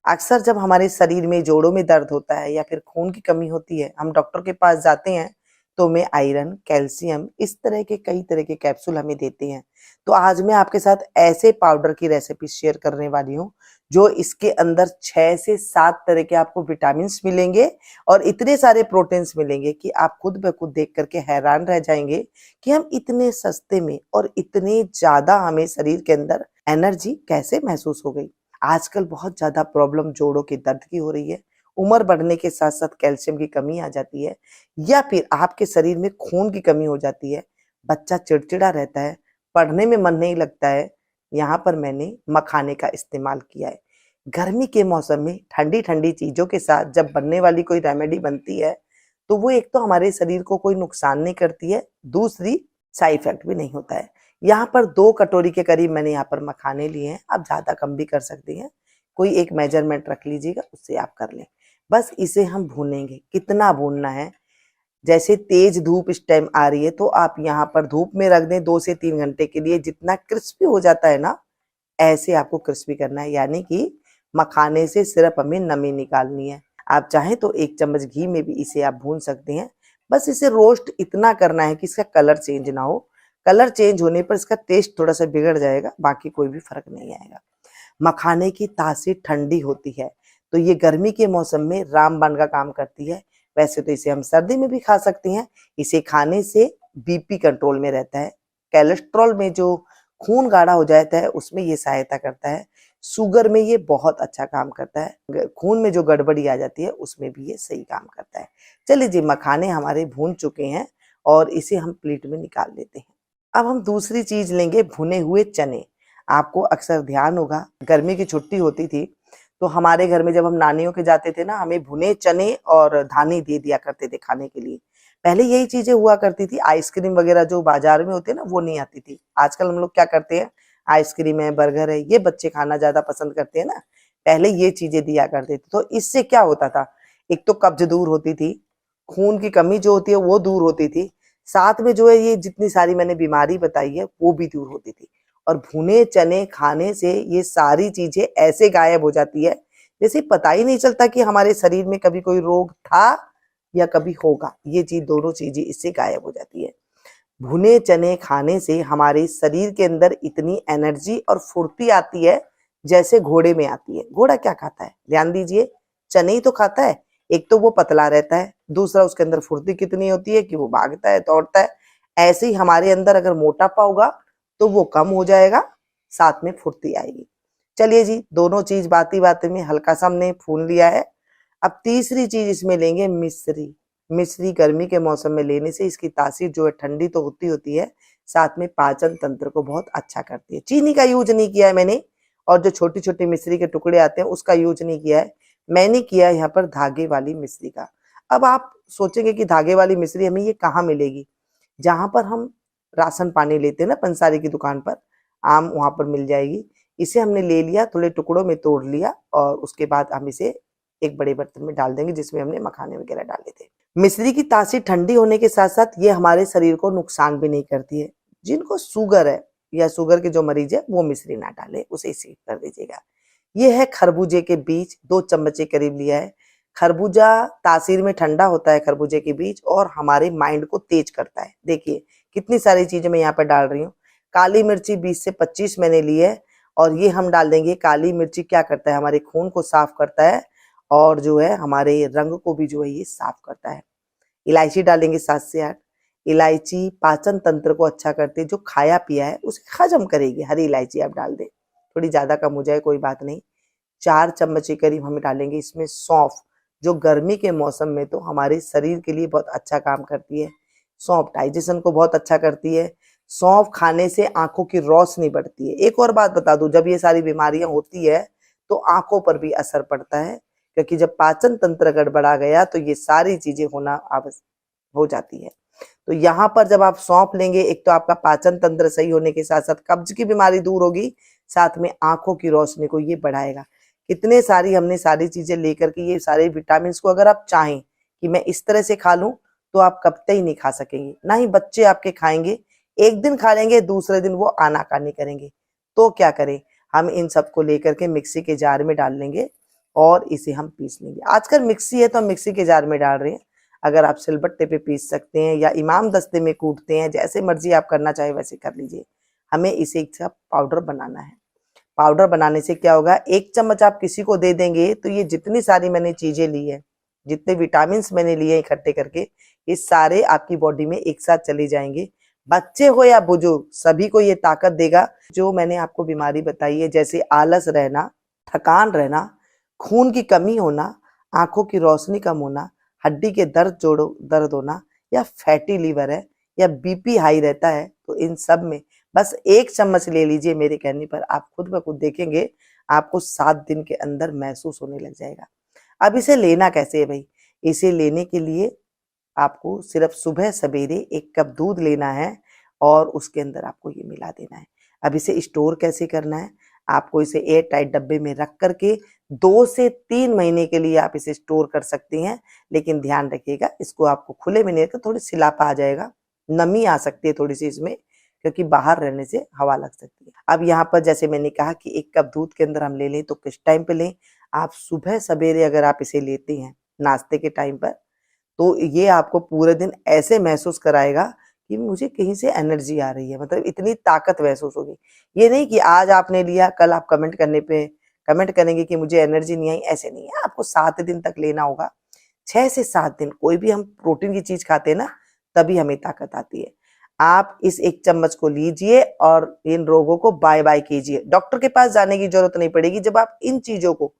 अक्सर जब हमारे शरीर में जोड़ों में दर्द होता है या फिर खून की कमी होती है, हम डॉक्टर के पास जाते हैं तो हमें आयरन, कैल्शियम इस तरह के कई तरह के कैप्सूल हमें देते हैं। तो आज मैं आपके साथ ऐसे पाउडर की रेसिपी शेयर करने वाली हूँ जो इसके अंदर 6 से 7 तरह के आपको विटामिन्स मिलेंगे और इतने सारे प्रोटीन्स मिलेंगे कि आप खुद ब खुद देख करके हैरान रह जाएंगे कि हम इतने सस्ते में और इतने ज्यादा हमें शरीर के अंदर एनर्जी कैसे महसूस हो गई। आजकल बहुत ज़्यादा प्रॉब्लम जोड़ों के दर्द की हो रही है। उम्र बढ़ने के साथ-साथ कैल्शियम की कमी आ जाती है या फिर आपके शरीर में खून की कमी हो जाती है। बच्चा चिड़चिड़ा रहता है, पढ़ने में मन नहीं लगता है। यहाँ पर मैंने मखाने का इस्तेमाल किया है। गर्मी के मौसम में ठंडी-ठंडी चीज़ों के साथ जब बनने वाली कोई रेमेडी बनती है, तो वो एक तो हमारे शरीर को कोई नुकसान नहीं करती है, दूसरी साइड इफ़ेक्ट भी नहीं होता है। यहाँ पर 2 कटोरी के करीब मैंने यहाँ पर मखाने लिए हैं, आप ज़्यादा कम भी कर सकती हैं। कोई एक मेजरमेंट रख लीजिएगा, उससे आप कर लें। बस इसे हम भूनेंगे, कितना भूनना है, जैसे तेज धूप इस टाइम आ रही है तो आप यहाँ पर धूप में रख दें 2 से 3 घंटे के लिए, जितना क्रिस्पी हो जाता है ना, ऐसे आपको क्रिस्पी करना है, यानी कि मखाने से सिर्फ हमें नमी निकालनी है। आप चाहें तो 1 चम्मच घी में भी इसे आप भून सकते हैं। बस इसे रोस्ट इतना करना है कि इसका कलर चेंज ना हो। कलर चेंज होने पर इसका टेस्ट थोड़ा-सा बिगड़ जाएगा, बाकी कोई भी फ़र्क नहीं आएगा। मखाने की तासीर ठंडी होती है, तो ये गर्मी के मौसम में रामबाण का काम करती है। वैसे तो इसे हम सर्दी में भी खा सकते हैं। इसे खाने से बीपी कंट्रोल में रहता है। कोलेस्ट्रॉल में जो खून गाढ़ा हो जाता है, उसमें ये सहायता करता है। शुगर में ये बहुत अच्छा काम करता है। खून में जो गड़बड़ी आ जाती है, उसमें भी ये सही काम करता है। चलिए जी, मखाने हमारे भून चुके हैं और इसे हम प्लेट में निकाल लेते हैं। अब हम दूसरी चीज लेंगे, भुने हुए चने। आपको अक्सर ध्यान होगा, गर्मी की छुट्टी होती थी तो हमारे घर में जब हम नानियों के जाते थे ना, हमें भुने चने और धानी दे दिया करते थे खाने के लिए। पहले यही चीजें हुआ करती थी। आइसक्रीम वगैरह जो बाजार में होते हैं ना, वो नहीं आती थी। आजकल हम लोग क्या करते हैं, आइसक्रीम है, बर्गर है, ये बच्चे खाना ज्यादा पसंद करते हैं ना। पहले ये चीजें दिया करते थे, तो इससे क्या होता था, एक तो कब्ज दूर होती थी, खून की कमी जो होती है वो दूर होती थी, साथ में जो है ये जितनी सारी मैंने बीमारी बताई है वो भी दूर होती थी। और भुने चने खाने से ये सारी चीजें ऐसे गायब हो जाती है जैसे पता ही नहीं चलता कि हमारे शरीर में कभी कोई रोग था या कभी होगा। ये चीज, दोनों चीजें इससे गायब हो जाती है। भुने चने खाने से हमारे शरीर के अंदर इतनी एनर्जी और फुर्ती आती है जैसे घोड़े में आती है। घोड़ा क्या खाता है, ध्यान दीजिए, चने ही तो खाता है। एक तो वो पतला रहता है, दूसरा उसके अंदर फुर्ती कितनी होती है कि वो भागता है, दौड़ता है। ऐसे ही हमारे अंदर अगर मोटापा होगा तो वो कम हो जाएगा, साथ में फुर्ती आएगी। चलिए जी, दोनों चीज बाती बाती में हल्का सा हमने भून लिया है। अब तीसरी चीज इसमें लेंगे, मिश्री। मिश्री गर्मी के मौसम में लेने से इसकी तासीर जो है ठंडी तो होती होती है, साथ में पाचन तंत्र को बहुत अच्छा करती है। चीनी का यूज नहीं किया है मैंने, और जो छोटी छोटी मिश्री के टुकड़े आते हैं उसका यूज नहीं किया है। मैंने किया है यहाँ पर धागे वाली मिश्री का। अब आप सोचेंगे कि धागे वाली मिश्री हमें ये कहाँ मिलेगी। जहां पर हम राशन पानी लेते हैं ना, पंसारी की दुकान पर, आम वहां पर मिल जाएगी। इसे हमने ले लिया, थोड़े टुकड़ों में तोड़ लिया और उसके बाद हम इसे एक बड़े बर्तन में डाल देंगे जिसमें हमने मखाने वगैरह डाले थे। मिश्री की तासीर ठंडी होने के साथ साथ ये हमारे शरीर को नुकसान भी नहीं करती है। जिनको शुगर है या शुगर के जो मरीज है वो मिश्री ना डाले, उसे स्किप कर दीजिएगा। ये है खरबूजे के बीज, 2 चम्मच के करीब लिया है। खरबूजा तासीर में ठंडा होता है, खरबूजे के बीज, और हमारे माइंड को तेज करता है। देखिए कितनी सारी चीजें मैं यहाँ पर डाल रही हूँ। काली मिर्ची 20 से 25 मैंने ली है और ये हम डाल देंगे। काली मिर्ची क्या करता है, हमारे खून को साफ करता है और जो है हमारे रंग को भी जो है ये साफ करता है। इलायची डालेंगे 7 से 8। इलायची पाचन तंत्र को अच्छा करती है, जो खाया पिया है उसे हजम करेगी। हरी इलायची आप डाल दें, थोड़ी ज्यादा कम हो जाए कोई बात नहीं। 4 चम्मच के करीब हम डालेंगे इसमें सौंफ, जो गर्मी के मौसम में तो हमारे शरीर के लिए बहुत अच्छा काम करती है। सौंफ डाइजेशन को बहुत अच्छा करती है। सौंफ खाने से आंखों की रोशनी बढ़ती है। एक और बात बता दूं, जब ये सारी बीमारियां होती है तो आंखों पर भी असर पड़ता है, क्योंकि जब पाचन तंत्र गड़बड़ा गया तो ये सारी चीजें होना आवश्यक हो जाती है। तो यहाँ पर जब आप सौंफ लेंगे, एक तो आपका पाचन तंत्र सही होने के साथ साथ कब्ज की बीमारी दूर होगी, साथ में आंखों की रोशनी को ये बढ़ाएगा। कितने सारी हमने सारी चीजें लेकर के, ये सारे विटामिन को अगर आप चाहें कि मैं इस तरह से खा लूं तो आप कतई नहीं खा सकेंगे, ना ही बच्चे आपके खाएंगे। एक दिन खा लेंगे, दूसरे दिन वो आनाकानी करेंगे। तो क्या करें, हम इन सबको लेकर के मिक्सी के जार में डाल लेंगे और इसे हम पीस लेंगे। आजकल मिक्सी है तो हम मिक्सी के जार में डाल रहे हैं, अगर आप सिलबट्टे पे पीस सकते हैं या इमाम दस्ते में कूटते हैं, जैसे मर्जी आप करना चाहे वैसे कर लीजिए। हमें इसे एक सा पाउडर बनाना है। पाउडर बनाने से क्या होगा, 1 चम्मच आप किसी को दे देंगे तो ये जितनी सारी मैंने चीजें ली है, जितने विटामिन मैंने लिए इकट्ठे करके, ये सारे आपकी बॉडी में एक साथ चले जाएंगे। बच्चे हो या बुजुर्ग, सभी को ये ताकत देगा। जो मैंने आपको बीमारी बताई है, जैसे आलस रहना, थकान रहना, खून की कमी होना, आंखों की रोशनी कम होना, हड्डी के जोड़ों दर्द होना, या फैटी लीवर है, या बीपी हाई रहता है, तो इन सब में बस 1 चम्मच ले लीजिए मेरे कहने पर। आप खुद ब खुद देखेंगे आपको 7 दिन के अंदर महसूस होने लग जाएगा। अब इसे लेना कैसे है भाई? इसे लेने के लिए आपको सिर्फ सुबह सवेरे 1 कप दूध लेना है और उसके अंदर आपको ये मिला देना है। अब इसे स्टोर कैसे करना है? आपको इसे एयर टाइट डब्बे में रख करके 2 से 3 महीने के लिए आप इसे स्टोर कर सकती हैं, लेकिन ध्यान रखिएगा इसको आपको खुले में नहीं रखना, थोड़ी सिलापा आ जाएगा, नमी आ सकती है थोड़ी सी इसमें, क्योंकि बाहर रहने से हवा लग सकती है। अब यहाँ पर जैसे मैंने कहा कि 1 कप दूध के अंदर हम ले लें तो किस टाइम पे लें? आप सुबह सवेरे अगर आप इसे लेते हैं नाश्ते के टाइम पर, तो ये आपको पूरे दिन ऐसे महसूस कराएगा कि मुझे कहीं से एनर्जी आ रही है, मतलब इतनी ताकत महसूस होगी। ये नहीं कि आज आपने लिया कल आप कमेंट करेंगे कि मुझे एनर्जी नहीं आई, ऐसे नहीं है। आपको 7 दिन तक लेना होगा, 6 से 7 दिन। कोई भी हम प्रोटीन की चीज खाते हैं ना, तभी हमें ताकत आती है। आप इस 1 चम्मच को लीजिए और इन रोगों को बाय बाय कीजिए। डॉक्टर के पास जाने की जरूरत नहीं पड़ेगी। जब आप इन चीजों को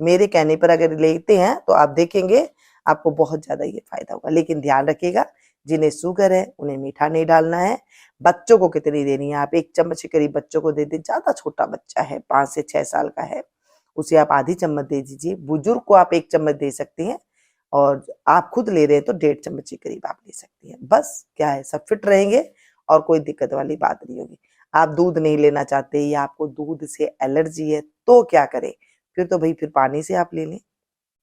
मेरे कहने पर अगर लेते हैं तो आप देखेंगे आपको बहुत ज्यादा ये फायदा होगा। लेकिन ध्यान रखिएगा, जिन्हें शुगर है उन्हें मीठा नहीं डालना है। बच्चों को कितनी देनी है? आप 1 चम्मच के करीब बच्चों को दे दें। ज्यादा छोटा बच्चा है, 5 से 6 साल का है, उसे आप आधी चम्मच दे दीजिए। बुजुर्ग को आप 1 चम्मच दे सकती हैं, और आप खुद ले रहे हैं तो 1.5 चम्मच के करीब आप ले सकती हैं। बस क्या है, सब फिट रहेंगे और कोई दिक्कत वाली बात नहीं होगी। आप दूध नहीं लेना चाहते या आपको दूध से एलर्जी है तो क्या करें? फिर तो भाई फिर पानी से आप ले लें।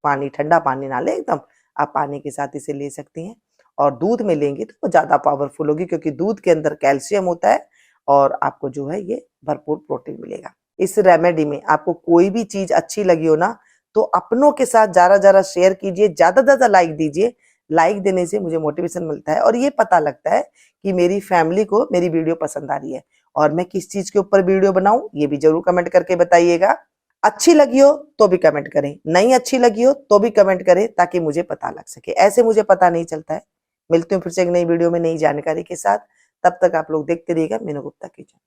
पानी, ठंडा पानी ना लें एकदम, आप पानी के साथ इसे ले सकती हैं। और दूध में लेंगे तो वो ज्यादा पावरफुल होगी, क्योंकि दूध के अंदर कैल्शियम होता है और आपको जो है ये भरपूर प्रोटीन मिलेगा। इस रेमेडी में आपको कोई भी चीज अच्छी लगी हो ना, तो अपनों के साथ जरा शेयर कीजिए, ज्यादा लाइक दीजिए। लाइक देने से मुझे मोटिवेशन मिलता है और ये पता लगता है कि मेरी फैमिली को मेरी वीडियो पसंद आ रही है। और मैं किस चीज के ऊपर वीडियो बनाऊं, ये भी जरूर कमेंट करके बताइएगा। अच्छी लगी हो तो भी कमेंट करें, नहीं अच्छी लगी हो तो भी कमेंट करें, ताकि मुझे पता लग सके। ऐसे मुझे पता नहीं चलता है। मिलती हूँ फिर से एक नई वीडियो में नई जानकारी के साथ। तब तक आप लोग देखते रहिएगा मीनू गुप्ता किचन।